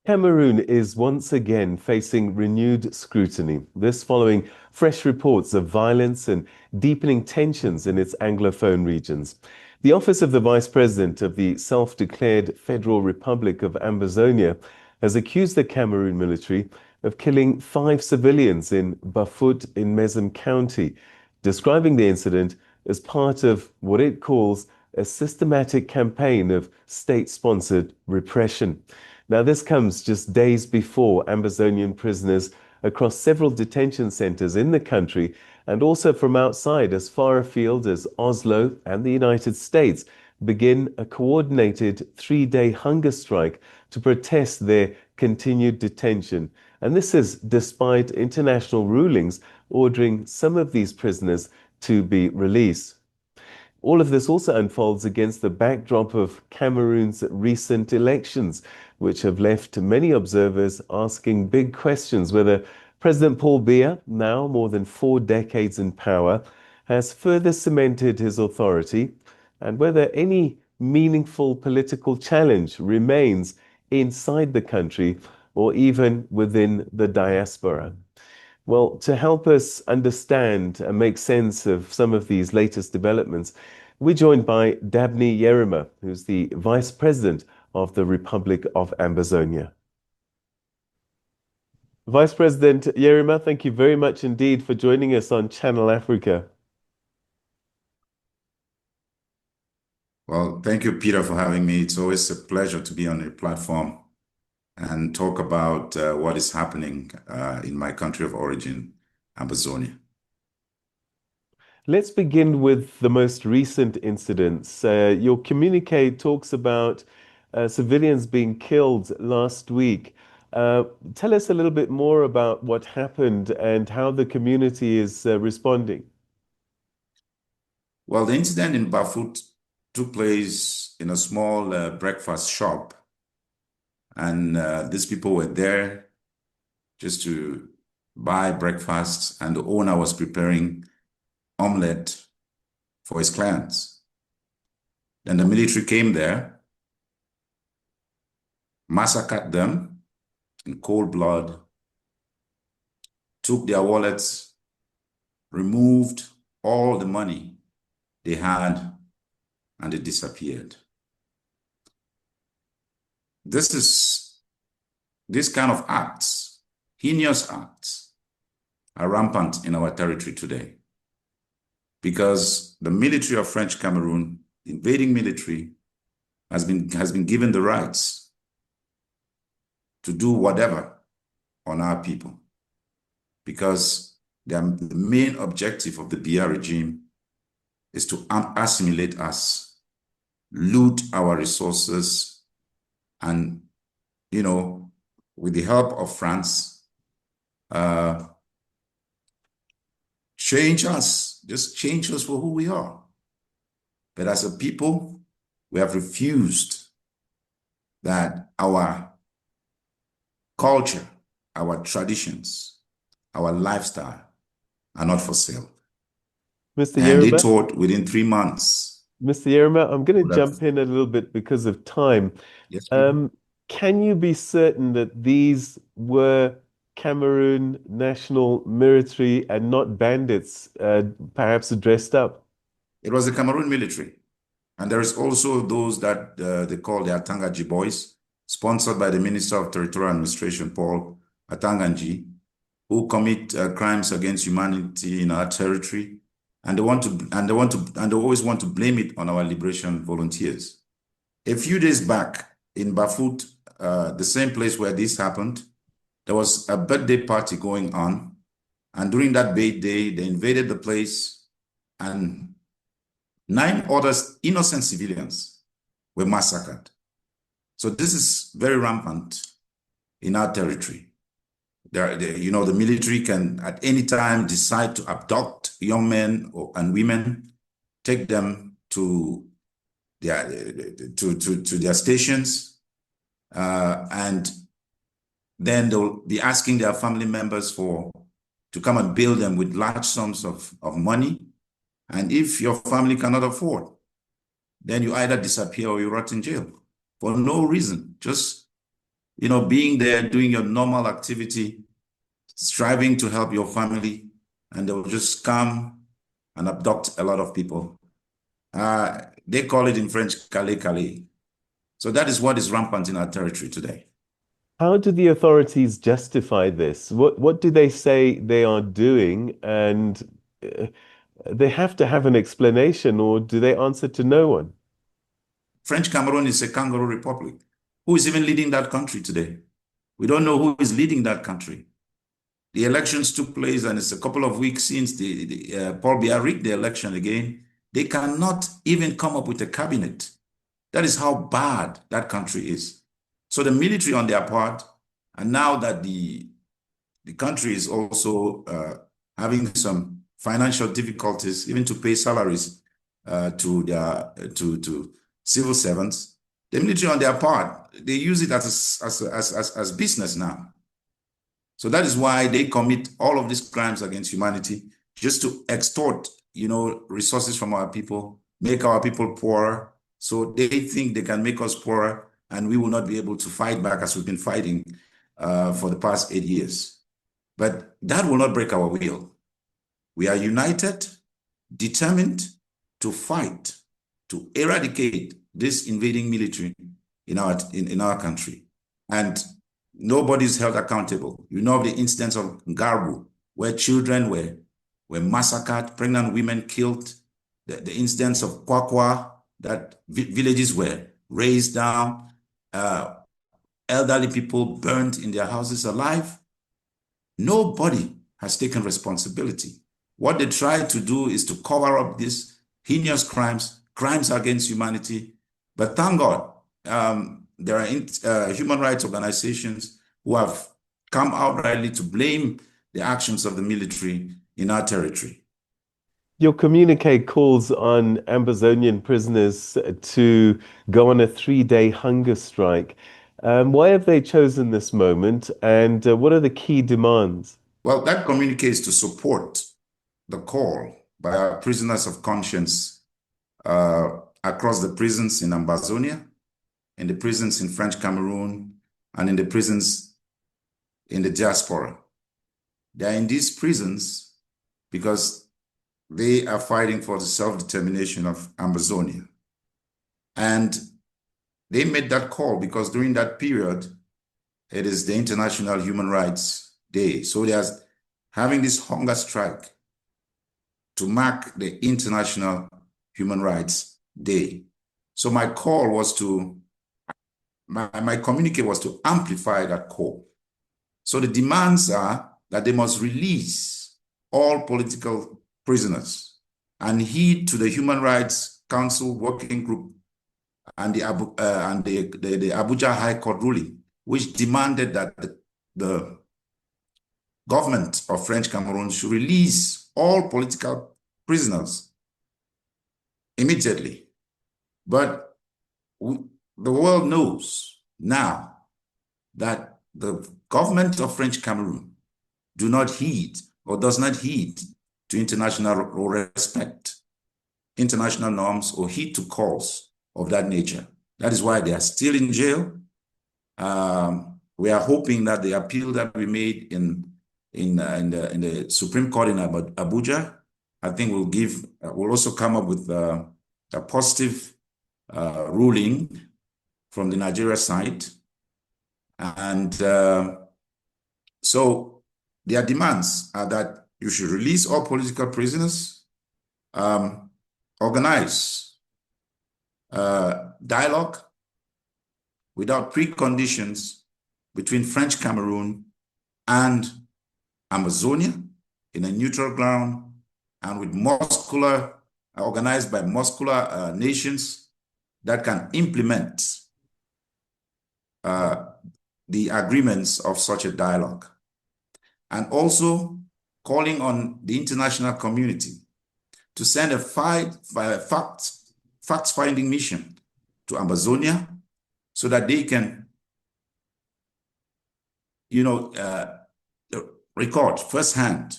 Cameroon is once again facing renewed scrutiny, this following fresh reports of violence and deepening tensions in its Anglophone regions. The office of the Vice President of the self-declared Federal Republic of Ambazonia has accused the Cameroon military of killing 5 civilians in Bafut in Mezam County, describing the incident as part of what it calls a systematic campaign of state-sponsored repression. Now, this comes just days before Ambazonian prisoners across several detention centers in the country and also from outside as far afield as Oslo and the United States begin a coordinated 3-day hunger strike to protest their continued detention. And this is despite international rulings ordering some of these prisoners to be released. All of this also unfolds against the backdrop of Cameroon's recent elections, which have left many observers asking big questions whether President Paul Biya, now more than 4 decades in power, has further cemented his authority and whether any meaningful political challenge remains inside the country or even within the diaspora. Well, to help us understand and make sense of some of these latest developments, we're joined by Dabney Yerima, who's the Vice President of the Republic of Ambazonia. Vice President Yerima, thank you very much indeed for joining us on Channel Africa. Well, thank you, Peter, for having me. It's always a pleasure to be on your platform and talk about what is happening in my country of origin, Ambazonia. Let's begin with the most recent incidents. Your communique talks about civilians being killed last week. Tell us a little bit more about what happened and how the community is responding. Well, the incident in Bafut took place in a small breakfast shop. And these people were there just to buy breakfast, and the owner was preparing omelette for his clients. Then the military came there, massacred them in cold blood, took their wallets, removed all the money they had, and they disappeared. This kind of acts, heinous acts, are rampant in our territory today because the military of French Cameroon, the invading military, has been given the rights to do whatever on our people because the main objective of the Biya regime is to assimilate us, loot our resources, and, with the help of France, change us for who we are. But as a people, we have refused that our culture, our traditions, our lifestyle are not for sale. Mr. And Yerima, they thought within 3 months. Mr. Yerima, I'm going to jump in a little bit because of time. Yes, can you be certain that these were Cameroon national military and not bandits, perhaps dressed up? It was the Cameroon military. And there is also those that they call the Atanganji boys, sponsored by the Minister of Territorial Administration, Paul Atanganji, who commit crimes against humanity in our territory. And they always want to blame it on our liberation volunteers. A few days back in Bafut, the same place where this happened, there was a birthday party going on. And during that birthday, they invaded the place and 9 other innocent civilians were massacred. So this is very rampant in our territory. The military can at any time decide to abduct young men and women, take them to their stations, and then they'll be asking their family members to come and bill them with large sums of money. And if your family cannot afford, then you either disappear or you rot in jail for no reason, just being there, doing your normal activity, striving to help your family, and they will just come and abduct a lot of people. They call it in French, calé calé. So that is what is rampant in our territory today. How do the authorities justify this? What do they say they are doing? And they have to have an explanation, or do they answer to no one? French Cameroon is a kangaroo republic. Who is even leading that country today? We don't know who is leading that country. The elections took place, and it's a couple of weeks since Paul Biya rigged the election again. They cannot even come up with a cabinet. That is how bad that country is. So the military on their part, and now that the country is also having some financial difficulties, even to pay salaries to civil servants, the military on their part, they use it as business now. So that is why they commit all of these crimes against humanity, just to extort, resources from our people, make our people poorer. So they think they can make us poorer, and we will not be able to fight back as we've been fighting for the past 8 years. But that will not break our will. We are united, determined to fight, to eradicate this invading military in our country. And nobody's held accountable. You know of the incidents of Garbu, where children were massacred, pregnant women killed, the incidents of Kwakwa, that villages were razed down, elderly people burned in their houses alive. Nobody has taken responsibility. What they try to do is to cover up these heinous crimes against humanity. But thank God, there are human rights organizations who have come outrightly to blame the actions of the military in our territory. Your communique calls on Ambazonian prisoners to go on a 3-day hunger strike. Why have they chosen this moment, and what are the key demands? Well, that communique is to support the call by our prisoners of conscience across the prisons in Ambazonia, in the prisons in French Cameroon, and in the prisons in the diaspora. They are in these prisons because they are fighting for the self-determination of Ambazonia. And they made that call because during that period, it is the International Human Rights Day. So they are having this hunger strike to mark the International Human Rights Day. So my call was to, my communique was to amplify that call. So the demands are that they must release all political prisoners and heed to the Human Rights Council Working Group and the Abuja High Court ruling, which demanded that the government of French Cameroon should release all political prisoners immediately. But the world knows now that the government of French Cameroon does not heed to international or respect international norms or heed to calls of that nature. That is why they are still in jail. We are hoping that the appeal that we made in the Supreme Court in Abuja, I think will also come up with a positive ruling from the Nigeria side. And so their demands are that you should release all political prisoners, organize dialogue without preconditions between French Cameroon and Ambazonia in a neutral ground and with organized by muscular nations that can implement the agreements of such a dialogue. And also calling on the international community to send a fact-finding mission to Ambazonia so that they can, record firsthand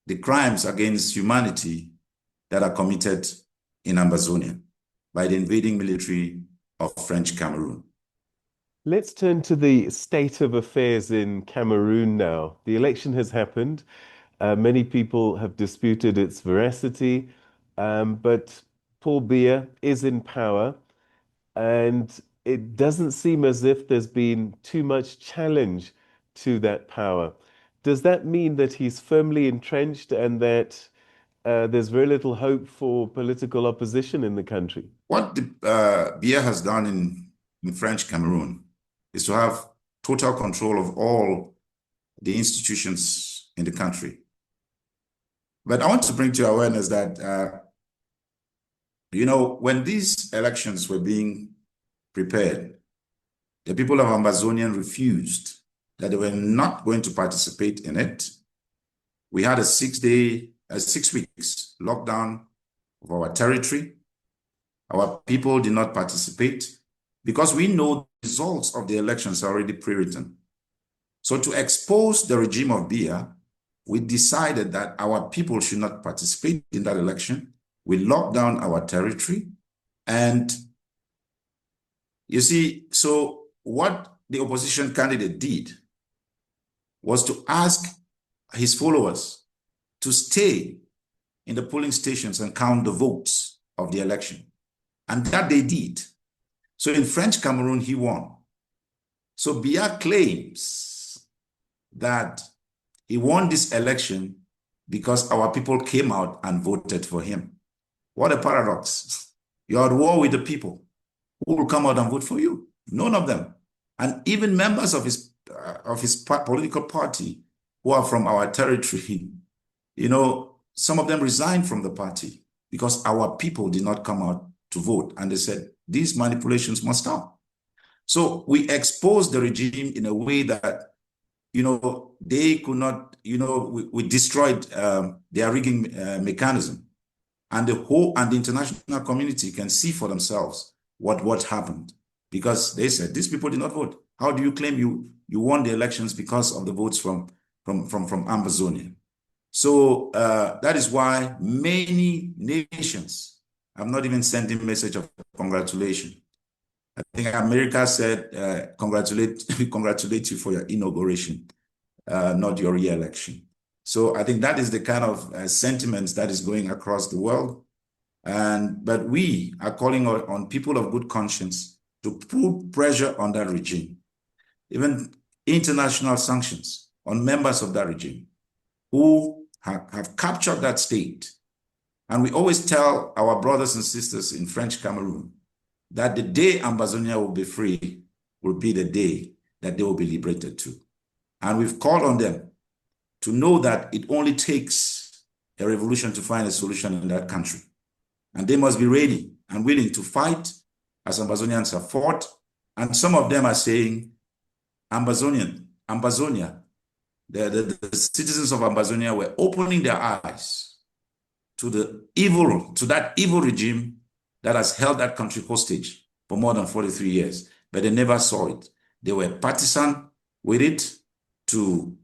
the crimes against humanity that are committed in Ambazonia by the invading military of French Cameroon. Let's turn to the state of affairs in Cameroon now. The election has happened. Many people have disputed its veracity, but Paul Biya is in power, and it doesn't seem as if there's been too much challenge to that power. Does that mean that he's firmly entrenched and that there's very little hope for political opposition in the country? What Biya has done in French Cameroon is to have total control of all the institutions in the country. But I want to bring to your awareness that, when these elections were being prepared, the people of Ambazonian refused, that they were not going to participate in it. We had a 6 weeks lockdown of our territory. Our people did not participate because we know the results of the elections are already pre-written. So to expose the regime of Biya, we decided that our people should not participate in that election. We locked down our territory. And you see, so what the opposition candidate did was to ask his followers to stay in the polling stations and count the votes of the election. And that they did. So in French Cameroon, he won. So Biya claims that he won this election because our people came out and voted for him. What a paradox. You are at war with the people. Who will come out and vote for you? None of them. And even members of his political party who are from our territory, some of them resigned from the party because our people did not come out to vote. And they said, these manipulations must stop. So we exposed the regime in a way that, they could not, we destroyed their rigging mechanism. And the international community can see for themselves what happened, because they said these people did not vote. How do you claim you won the elections because of the votes from Ambazonia? So that is why many nations have not even sent a message of congratulation. I think America said, congratulate you for your inauguration, not your re-election. So I think that is the kind of sentiments that is going across the world. But we are calling on people of good conscience to put pressure on that regime, even international sanctions on members of that regime who have captured that state. And we always tell our brothers and sisters in French Cameroon that the day Ambazonia will be free will be the day that they will be liberated too. And we've called on them to know that it only takes a revolution to find a solution in that country. And they must be ready and willing to fight as Ambazonians have fought. And some of them are saying, Ambazonia, the citizens of Ambazonia were opening their eyes to that evil regime that has held that country hostage for more than 43 years, but they never saw it. They were partisan with it to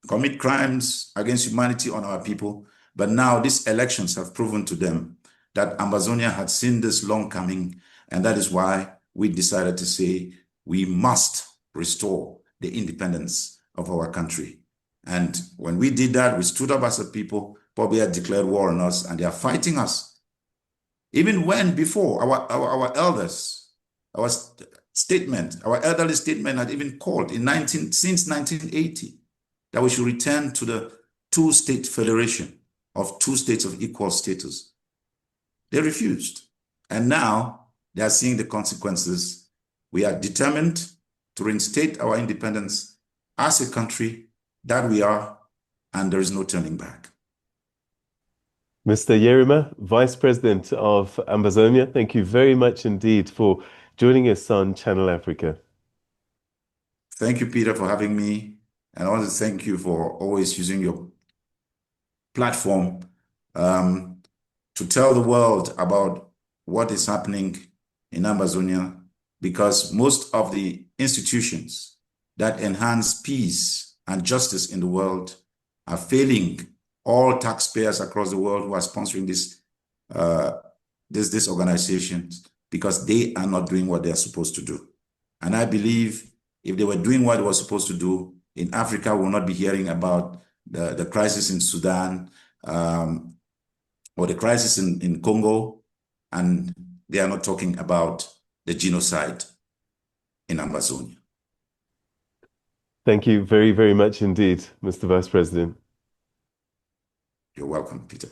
commit crimes against humanity on our people. But now these elections have proven to them that Ambazonia had seen this long coming, and that is why we decided to say we must restore the independence of our country. And when we did that, we stood up as a people. Paul Biya declared war on us, and they are fighting us. Even when before our elders, our elderly statement had even called since 1980 that we should return to the two-state federation of two states of equal status. They refused. And now they are seeing the consequences. We are determined to reinstate our independence as a country that we are, and there is no turning back. Mr. Yerima, Vice President of Ambazonia, thank you very much indeed for joining us on Channel Africa. Thank you, Peter, for having me. And I want to thank you for always using your platform to tell the world about what is happening in Ambazonia, because most of the institutions that enhance peace and justice in the world are failing all taxpayers across the world who are sponsoring this organizations, because they are not doing what they are supposed to do. And I believe if they were doing what they were supposed to do, in Africa, we will not be hearing about the crisis in Sudan or the crisis in Congo, and they are not talking about the genocide in Ambazonia. Thank you very, very much indeed, Mr. Vice President. You're welcome, Peter.